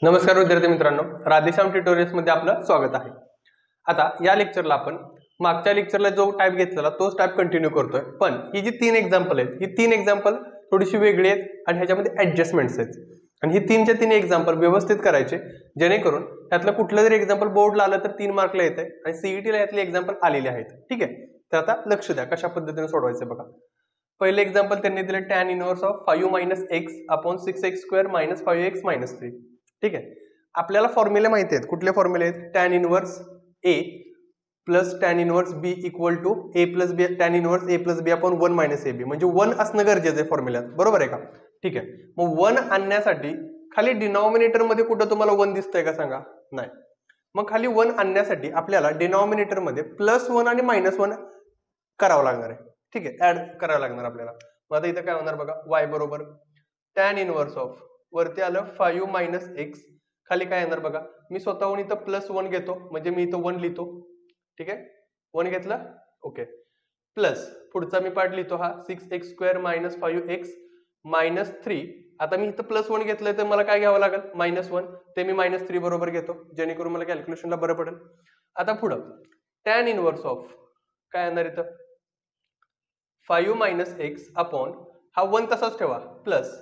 नमस्कार विद्यार्थी मित्रांनो, राधेश्याम ट्युटोरियल्समध्ये आपलं स्वागत आहे। आता या लेक्चरला आपण मागच्या लेक्चरला जो टाइप घेतलेला तोच टाइप कंटिन्यू करतोय, पण ही जी तीन एक्झाम्पल आहेत ही तीन एक्झाम्पल थोडीशी वेगळी आहेत आणि ह्याच्यामध्ये ॲडजस्टमेंट्स आहेत आणि ही तीनच्या तीन एक्झाम्पल व्यवस्थित करायचे जेणेकरून त्यातलं कुठलं जरी एक्झाम्पल बोर्डला आलं तर 3 मार्कला येते आणि सीईटीला यातले एक्झाम्पल आलेले आहेत। ठीक आहे, तर आता लक्ष द्या कशा पद्धतीने सोडवायचं बघा। पहिले एक्झाम्पल त्यांनी दिले tan inverse of 5 - x upon 6x² - 5x - 3। ठीक आहे, आपल्याला फॉर्म्युले माहिती आहेत। कुठले फॉर्म्युले आहेत? tan inverse a plus tan inverse b equal to a plus b tan inverse a plus b upon 1 - ab, म्हणजे 1 असणं गरजेचं आहे फॉर्म्युल्यात, बरोबर आहे का? ठीक आहे, मग 1 आणण्यासाठी खाली डिनॉमिनेटर मध्ये कुठं तुम्हाला 1 दिसतंय का सांगा? नाही। मग खाली 1 आणण्यासाठी आपल्याला डिनॉमिनेटर मध्ये +1 आणि -1 करावं लागणार आहे। ठीक आहे, ऍड करावं लागणार आपल्याला। मग आता इथं काय होणार बघा, y बरोबर tan इनवर्स ऑफ वरती आलं 5 - x, खाली काय येणार बघा, मी स्वतःहून इथं +1 घेतो म्हणजे मी इथं 1 लिहितो। ठीक आहे, 1 घेतला, ओके, प्लस पुढचा मी पार्ट लिहितो हा 6x² - 5x - 3। आता मी इथं +1 घेतलंय तर मला काय घ्यावं लागेल? -1, ते मी -3 बरोबर घेतो जेणेकरून मला कॅल्क्युलेशनला बरं पडेल। आता पुढं tan इनवर्स ऑफ काय येणार इथं 5 - x अपॉन हा 1 तसाच ठेवा प्लस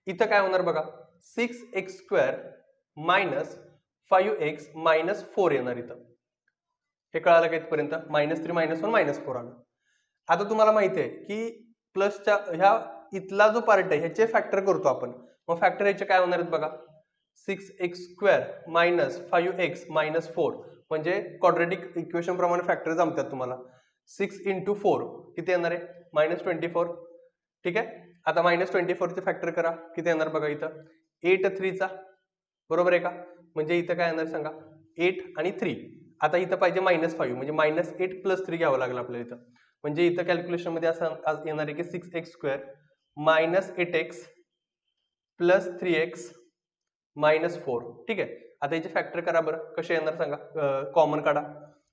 इथं काय होणार बघा 6x² - 5x - 4 येणार इथं। हे कळालं का इथपर्यंत? -3 -1 -4 आलं। आता तुम्हाला माहिती आहे की प्लसच्या ह्या इथला जो पार्ट आहे ह्याचे फॅक्टर करतो आपण, मग फॅक्टर ह्याचे काय होणार आहेत बघा 6x² - 5x - 4, म्हणजे क्वाड्रॅटिक इक्वेशन प्रमाणे फॅक्टर जमतात तुम्हाला। 6 × 4 किती येणार आहे? -24। ठीक आहे, आता -24 चे फॅक्टर करा, किती येणार बघा इथं 8 3 बरोबर आहे का? म्हणजे इथं काय येणार सांगा 8 आणि 3। आता इथं पाहिजे -5 म्हणजे -8 + 3 घ्यावं लागलं आपल्याला इथं, म्हणजे इथं कॅल्क्युलेशन मध्ये असं येणार आहे की 6x² - 8x + 3x - 4। ठीक आहे, आता याचे फॅक्टर करा बरं, कसे येणार सांगा, कॉमन काढा।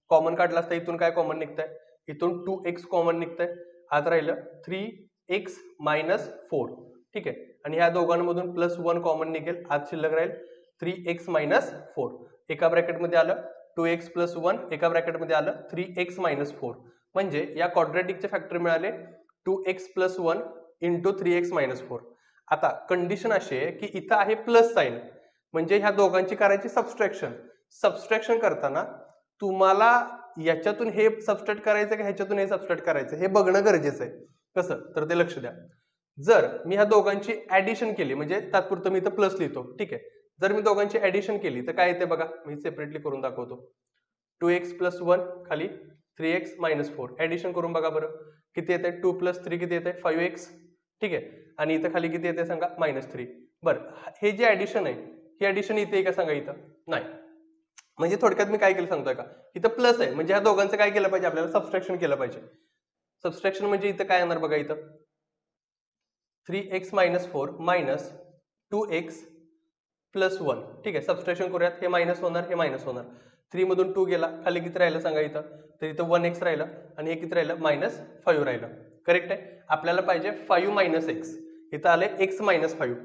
कॉमन काढला असता इथून काय कॉमन निघतंय? इथून 2x कॉमन निघतंय, आत राहिलं 3x - 4। ठीक आहे, आणि ह्या दोघांमधून +1 कॉमन निघेल, आत शिल्लक राहील 3x - 4। एका ब्रॅकेटमध्ये आलं 2x + 1, एका ब्रॅकेटमध्ये आलं 3x - 4, म्हणजे या क्वाड्रॅटिकचे फॅक्टर मिळाले 2x + 1 × 3x - 4। आता कंडिशन अशी आहे की इथं आहे प्लस साइन, म्हणजे ह्या दोघांची करायची सबस्ट्रॅक्शन करताना तुम्हाला याच्यातून हे सबस्ट्रॅक्ट करायचं का ह्याच्यातून हे सबस्ट्रॅक्ट करायचं हे बघणं गरजेचं आहे। कसं तर ते लक्ष द्या, जर मी ह्या दोघांची ऍडिशन केली म्हणजे तात्पुरतं मी इथं प्लस लिहितो। ठीक आहे, जर मी दोघांची ऍडिशन केली तर काय येते बघा, मी सेपरेटली करून दाखवतो। 2x + 1 खाली 3x - 4 ऍडिशन करून बघा बरं, किती येते? 2 + 3 किती येते? 5x। ठीक आहे, आणि इथं खाली किती येते सांगा? -3। बरं, हे जे ऍडिशन आहे ही ऍडिशन इथे का सांगा? इथं नाही। म्हणजे थोडक्यात मी काय केलं सांगतोय का, इथं प्लस आहे म्हणजे ह्या दोघांचं काय केलं पाहिजे आपल्याला? सबस्ट्रॅक्शन केलं पाहिजे। सबस्ट्रॅक्शन म्हणजे इथं काय येणार बघा, इथं 3x - 4 - 2x + 1। ठीक आहे, सबस्ट्रॅक्शन करूयात, हे मायनस होणार, हे मायनस होणार, 3 मधून 2 गेला, खाली किती राहिलं सांगा इथं? तर इथं 1x राहिलं आणि हे किती राहिलं? -5 राहिलं। करेक्ट आहे, आपल्याला पाहिजे 5 - x, इथं आले x - 5।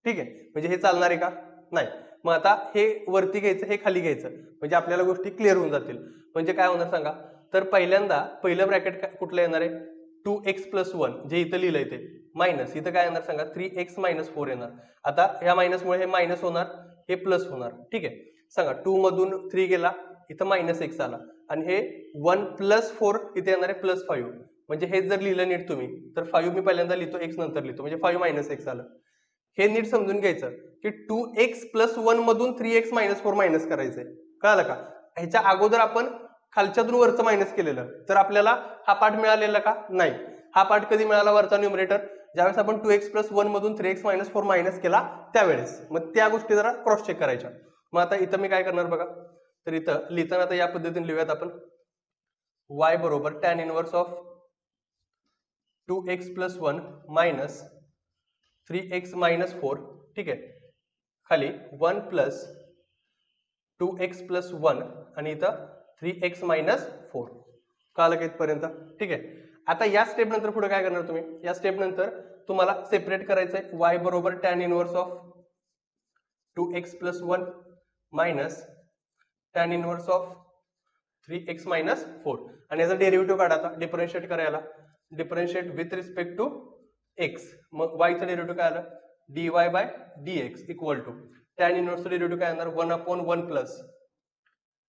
ठीक आहे, म्हणजे हे चालणार आहे का? नाही। मग आता हे वरती घ्यायचं, हे खाली घ्यायचं, म्हणजे आपल्याला गोष्टी क्लिअर होऊन जातील। म्हणजे काय होणार सांगा, तर पहिल्यांदा पहिलं ब्रॅकेट कुठलं येणार आहे? 2x + 1 जे इथं लिहिलंय ते मायनस, इथं काय येणार सांगा 3x - 4 येणार। आता ह्या मायनसमुळे हे मायनस होणार, हे प्लस होणार। ठीक आहे, सांगा 2 मधून 3 गेला, इथं -x आला आणि हे 1 + 4 इथे येणार आहे +5, म्हणजे हे जर लिहिलं नीट तुम्ही तर 5 मी पहिल्यांदा लिहितो, x नंतर लिहितो, म्हणजे 5 - x आलं। हे नीट समजून घ्यायचं की 2x + 1 मधून 3x - 4 मायनस करायचंय, कळालं का? ह्याच्या अगोदर आपण खालच्यातून वरचं मायनस केलेलं, तर आपल्याला हा पार्ट मिळालेला का? नाही। हा पार्ट कधी मिळाला वरचा न्यूमरेटर? ज्यावेळेस आपण 2x + 1 मधून 3x - 4 मायनस केला त्यावेळेस। मग त्या गोष्टी जरा क्रॉस चेक करायच्या। मग आता इथं मी काय करणार बघा, तर इथं लिहिताना आता या पद्धतीने लिहूयात आपण, y बरोबर tan inverse of 2x + 1 - 3x - 4। ठीक आहे, खाली 1 + 2x + 1 आणि इथं 3x - 4। कळालं का इथपर्यंत? ठीक आहे, आता या स्टेप नंतर पुढे काय करणार तुम्ही? या स्टेप नंतर तुम्हाला सेपरेट करायचंय y बरोबर tan inverse of 2x plus 1 minus tan inverse of 3x minus 4 आणि याचा डेरिव्हेटिव्ह काढा आता डिफरन्शिएट करायला differentiate with respect to x मग y चा डेरिव्हेटिव्ह काय आलं dy by dx equal to tan इनवर्सचा डेरिव्हेटिव्ह काय येणार 1/1 प्लस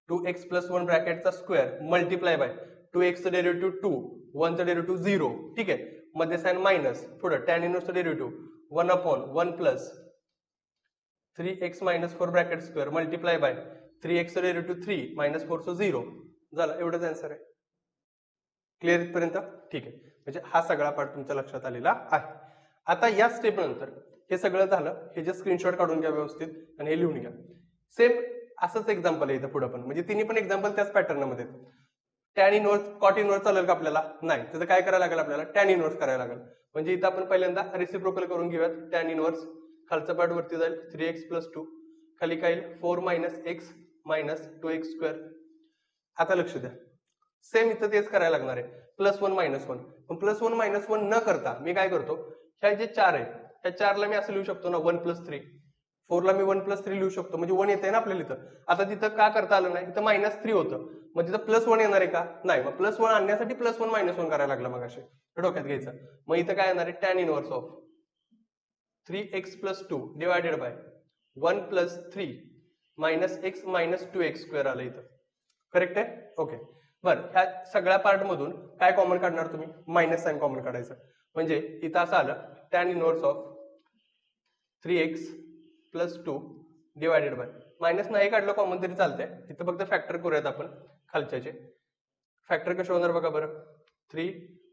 2x प्लस 1 ब्रॅकेटचा स्क्वेअर मल्टिप्लाय बाय 2x चा डेरिव्हेटिव्ह 2 1 चा डेरिव्हेटिव्ह 0 ठीक आहे मध्ये साइन मायनस पुढे टॅन इनवर्सचा derivative 1/1 plus 3x minus 4 bracket square multiply by 3x चा डेरिव्हेटिव्ह 3 मायनस 4 चा 0 झाला एवढंच आन्सर आहे क्लिअर इथपर्यंत ठीक आहे म्हणजे हा सगळा पार्ट तुमच्या लक्षात आलेला आहे आता या स्टेप नंतर हे सगळं झालं हे जे स्क्रीनशॉट काढून घ्या व्यवस्थित आणि हे लिहून घ्या सेम असंच एक्झाम्पल आहे इथं पुढे पण म्हणजे तिन्ही पण एक्झाम्पल त्याच पॅटर्न मध्ये टॅन इनवर्स कॉट इनवर्स चालेल का आपल्याला नाही त्याचं काय करायला लागेल आपल्याला टॅन इनवर्स करायला लागेल म्हणजे इथं आपण पहिल्यांदा रेसिप्रोकल करून घेऊयात टॅन इनवर्स खालचा पार्ट वरती जाईल 3x प्लस 2 खाली काय येईल 4 minus x minus 2x square आता लक्ष द्या सेम इथं तेच करायला लागणार आहे प्लस 1 मायनस 1 पण प्लस 1 मायनस 1 न करता मी काय करतो ह्या जे 4 आहे ह्या 4 ला मी असं लिहू शकतो ना 1 प्लस 3 4 ला मी 1 प्लस 3 लिहू शकतो म्हणजे 1 येते ना आपल्याला इथं आता तिथं का करता आलं नाही इथं मायनस 3 होतं मग तिथं प्लस 1 येणार आहे का नाही मग प्लस 1 आणण्यासाठी प्लस 1 मायनस 1 करायला लागला मग असे डोक्यात घ्यायचं मग इथं काय येणार आहे tan inverse of 3x plus 2 divided by 1 plus 3 minus x minus 2x square आलं इथं करेक्ट आहे ओके बरं ह्या सगळ्या पार्ट मधून काय कॉमन काढणार तुम्ही मायनस साइन कॉमन काढायचं म्हणजे इथं असं आलं tan inverse of 3x plus 2 divided by minus नाही काढलं कॉमन तरी चालतंय इथं फक्त फॅक्टर करूयात आपण खालच्याचे फॅक्टर कसे होणार बघा बरं 3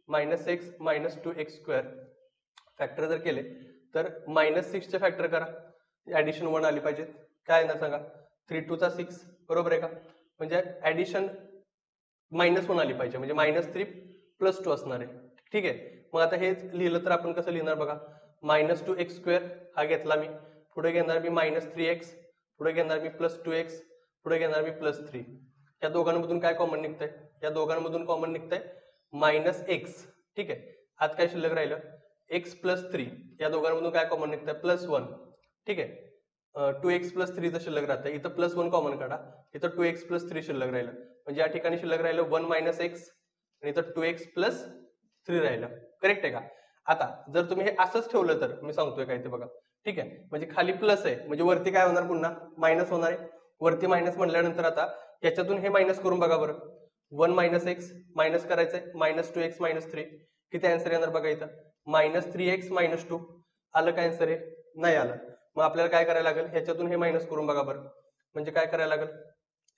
minus x minus 2x square factor जर केले तर मायनस 6 चे फॅक्टर करा ऍडिशन 1 आली पाहिजे काय येणार सांगा 3 2 चा 6 बरोबर आहे का म्हणजे ऍडिशन मायनस 1 आली पाहिजे म्हणजे मायनस 3 प्लस 2 असणार आहे ठीक आहे मग आता हेच लिहिलं तर आपण कसं लिहिणार बघा मायनस 2x स्क्वेअर हा घेतला मी पुढे घेणार मी मायनस 3x पुढे घेणार मी प्लस 2x पुढे घेणार मी प्लस 3 या दोघांमधून काय कॉमन निघतंय या दोघांमधून कॉमन निघतंय मायनस x ठीक आहे आज काय शिल्लक राहिलं x प्लस 3 या दोघांमधून काय कॉमन निघतंय प्लस 1 ठीक आहे 2x प्लस 3 चं शिल्लक राहतंय इथं प्लस 1 कॉमन काढा इथं 2x प्लस 3 शिल्लक राहिलं म्हणजे या ठिकाणी शिल्लक राहिलं 1 मायनस x आणि इथं 2x प्लस 3 राहिलं करेक्ट आहे का आता जर तुम्ही हे असंच ठेवलं तर मी सांगतोय काय ते बघा ठीक आहे म्हणजे खाली प्लस आहे म्हणजे वरती काय होणार पुन्हा मायनस होणार आहे वरती मायनस म्हणल्यानंतर आता याच्यातून हे मायनस करून बघा बरं 1 मायनस x मायनस करायचंय मायनस 2x मायनस 3 किती आन्सर येणार बघा इथं मायनस 3x मायनस 2 आलं काय आन्सर आहे नाही आलं मग आपल्याला काय करायला लागेल ह्याच्यातून हे मायनस करून बघा बरं म्हणजे काय करायला लागेल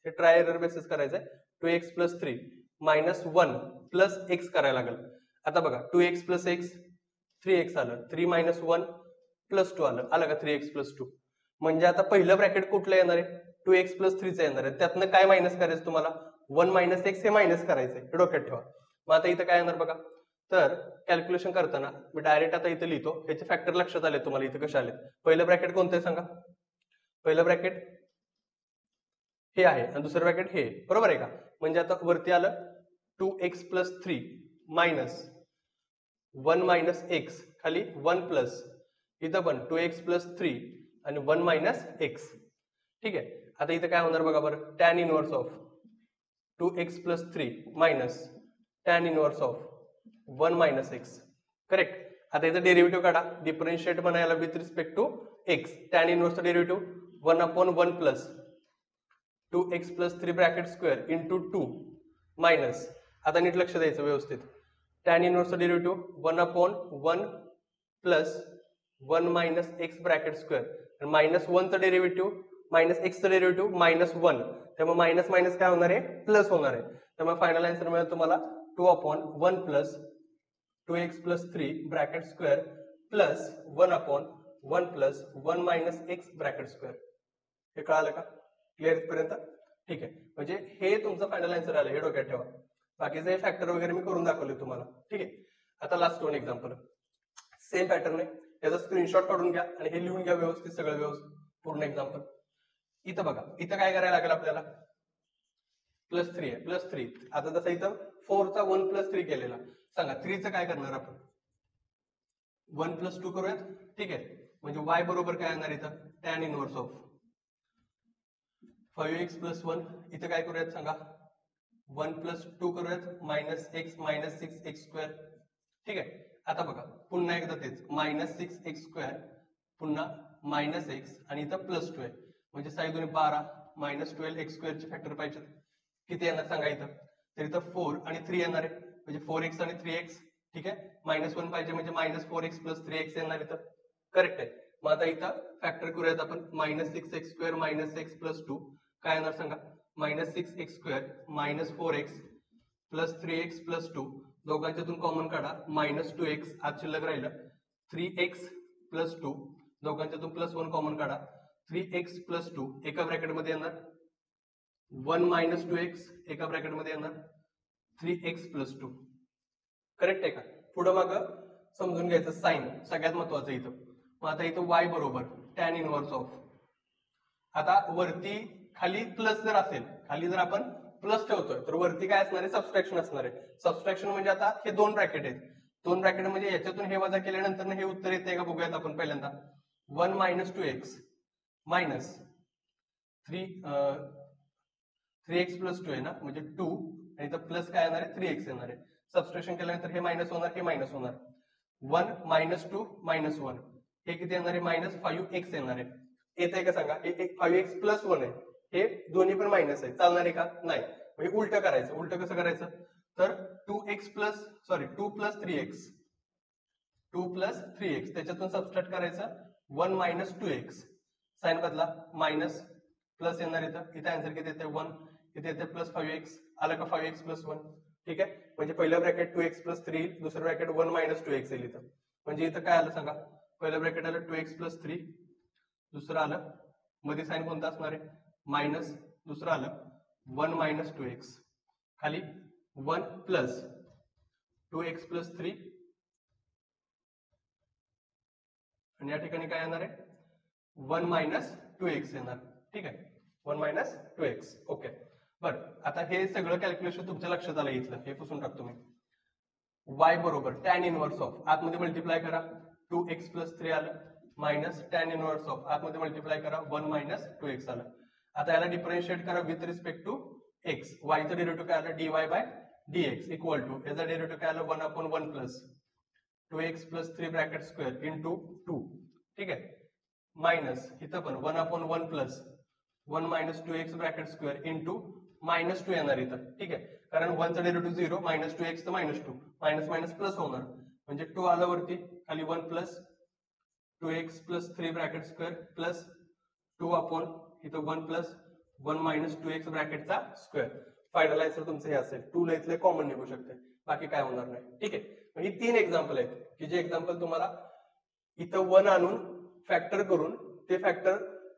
हे ट्राय एरर बेसिस करायचंय 2x plus 3 minus 1 plus x करायला लागेल आता बघा 2x प्लस x 3x आलं 3 मायनस 1 प्लस 2 आलं का 3x प्लस 2 म्हणजे आता पहिलं ब्रॅकेट कुठलं येणार आहे 2x प्लस 3 चं येणार आहे त्यातनं काय मायनस करायचं तुम्हाला 1 मायनस x हे मायनस करायचंय हे डोक्यात ठेवा मग आता इथं काय येणार बघा तर कॅल्क्युलेशन करताना मी डायरेक्ट आता इथं लिहितो ह्याचे फॅक्टर लक्षात आले तुम्हाला इथं कसे आले पहिलं ब्रॅकेट कोणतं आहे सांगा पहिलं ब्रॅकेट हे आहे आणि दुसरं ब्रॅकेट हे बरोबर आहे का म्हणजे आता वरती आलं 2x plus 3 minus 1 minus x खाली 1 प्लस इथं पण 2x प्लस 3 आणि 1 मायनस x ठीक आहे आता इथं काय होणार बघा बरं tan inverse of 2x plus 3 minus tan inverse of 1 minus x correct आता याचं डेरिव्हेटिव्ह काढा डिफरन्शिएट बनायला with respect to x tan इनवर्सचं derivative 1/1 plus 2x plus 3 bracket square into 2 minus आता नीट लक्ष द्यायचं व्यवस्थित टॅन इनवर्सचं derivative 1/1 plus 1 minus x bracket square आणि मायनस 1 चं डेरिव्हेटिव्ह मायनस x चं डेरिव्हेटिव्ह मायनस 1 त्यामुळे मायनस मायनस काय होणार आहे प्लस होणार आहे त्यामुळे फायनल आन्सर मिळेल तुम्हाला 2/1 plus 2x plus 3 bracket square plus 1/1 plus 1 minus x bracket square हे कळालं का क्लिअर इथपर्यंत ठीक आहे म्हणजे हे तुमचं फायनल आन्सर आलं हे डोक्यात ठेवा बाकीचे हे फॅक्टर वगैरे मी करून दाखवले तुम्हाला ठीक आहे आता last one example same pattern आहे याचा स्क्रीनशॉट काढून घ्या आणि हे लिहून घ्या व्यवस्थित सगळं व्यवस्थित पूर्ण एक्झाम्पल इथं बघा इथं काय करायला लागेल आपल्याला प्लस 3 आहे प्लस 3 आता जसं इथं 4 चा 1 प्लस 3 केलेला सांगा 3 चं काय करणार आपण 1 प्लस 2 करूयात ठीक आहे म्हणजे y बरोबर काय येणार इथं tan inverse of 5x plus 1 इथं काय करूयात सांगा 1 प्लस 2 करूयात minus x minus 6x square. ठीक आहे. आता बघा पुन्हा एकदा तेच मायनस 6x स्क्वेअर पुन्हा मायनस एक्स आणि इथं प्लस 2 आहे म्हणजे 6 दुणे 12 मायनस 12x स्क्वेअरचे फॅक्टर पाहिजे किती येणार सांगा इथं. तर इथं 4 आणि 3 येणार आहे म्हणजे 4x आणि 3x. ठीक आहे. -1 पाहिजे म्हणजे -4x प्लस 3x येणार इथं. करेक्ट आहे. मग आता इथं फॅक्टर करूयात आपण -6x square minus x plus 2 काय येणार सांगा -6x square minus 4x plus 3x plus 2 दोघांच्यातून कॉमन काढा -2x आज शिल्लक राहिलं 3x प्लस 2 दोघांच्यातून प्लस 1 कॉमन काढा 3x प्लस 2 एका ब्रॅकेटमध्ये येणार 1 - 2x एका ब्रॅकेटमध्ये येणार 3x प्लस 2. करेक्ट आहे का. पुढं मागं समजून घ्यायचं साइन सगळ्यात महत्वाचं इथं. मग आता इथं y बरोबर tan इनव्हर्स ऑफ. आता वरती खाली प्लस जर असेल खाली जर आपण प्लस ठेवतोय तर वरती काय असणार आहे सबस्ट्रॅक्शन असणार आहे. सबस्ट्रॅक्शन म्हणजे आता हे दोन ब्रॅकेट आहेत. दोन ब्रॅकेट म्हणजे याच्यातून हे वजा केल्यानंतर हे उत्तर येते का बघूयात आपण पहिल्यांदा. 1 - 2x मायनस 3x प्लस 2 आहे ना म्हणजे 2 आणि इथं प्लस काय येणार आहे 3x येणार आहे. सबस्ट्रॅक्शन केल्यानंतर हे मायनस होणार हे मायनस होणार 1 - 2 -1 हे किती येणार आहे -5x येणार आहे. येत आहे का सांगा. हे 5x प्लस 1 आहे हे दोन्ही पण मायनस आहे चालणार आहे का नाही. म्हणजे उलट करायचं. उलट कसं करायचं तर 2 प्लस 3x त्याच्यातून सबस्ट्रॅक्ट करायचं 1 - 2x साइन बदला मायनस प्लस येणार इथं आन्सर किती येते 1 इथे येते प्लस 5x आलं का 5x प्लस 1. ठीक आहे. म्हणजे पहिलं ब्रॅकेट 2x प्लस 3 येईल दुसरं ब्रॅकेट 1 - 2x येईल इथं. म्हणजे इथं काय आलं सांगा पहिलं ब्रॅकेट आलं 2x प्लस 3 दुसरं आलं मध्ये साइन कोणता असणार आहे मायनस दुसरं आलं 1 - 2x खाली 1 प्लस 2x प्लस 3 आणि या ठिकाणी काय येणार आहे 1 - 2x येणार. ठीक आहे. 1 - 2x. ओके. बरं आता हे सगळं कॅल्क्युलेशन तुमच्या लक्षात आलं इथलं हे पुसून टाकतो मी. y बरोबर tan इनव्हर्स ऑफ आतमध्ये मल्टिप्लाय करा 2x प्लस 3 आलं मायनस tan इनव्हर्स ऑफ आतमध्ये मल्टिप्लाय करा 1 - 2x आलं. आता याला डिफरन्शिएट करा with respect to x. y चं डेरिव्हेटिव्ह काय आलं dy/dx इक्वल टू याचा डेरिव्हेटिव्ह काय आलं 1/1 plus 2x plus 3 bracket square into 2. ठीक आहे. मायनस इथं पण 1/1 plus 1 - 2x bracket square into -2 येणार इथं. ठीक आहे. कारण 1 चा डेरिव्हेटिव्ह 0 -2x तर -2 मायनस मायनस प्लस होणार म्हणजे 2 आलं वरती खाली 1 plus 2x plus 3 bracket square plus 2 इथं 1 प्लस 1 - 2x ब्रॅकेटचा स्क्वेअर. फायनल आन्सर तुमचं हे असेल 2 ला इथले कॉमन निघू शकते बाकी काय होणार नाही. ठीक आहे. ही 3 एक्झाम्पल आहेत की जे एक्झाम्पल तुम्हाला इथं 1 आणून फॅक्टर करून ते फॅक्टर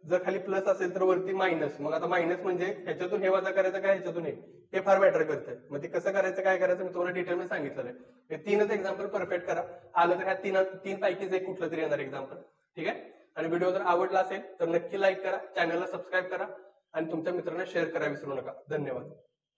जर खाली प्लस असेल तर वरती मायनस. मग आता मायनस म्हणजे ह्याच्यातून हे वजा करायचं काय ह्याच्यातून हे फार मॅटर करतंय. मग ते कसं करायचं काय करायचं मी तुम्हाला डिटेल मध्ये सांगितलेलं आहे. हे 3च एक्झाम्पल परफेक्ट करा. आलं तर ह्या 3 पैकीच एक कुठलं तरी येणार एक्झाम्पल. ठीक आहे. आणि व्हिडिओ जर आवडला असेल तर नक्की लाईक करा चॅनलला सबस्क्राईब करा आणि तुमच्या मित्रांना शेअर करा विसरू नका. धन्यवाद.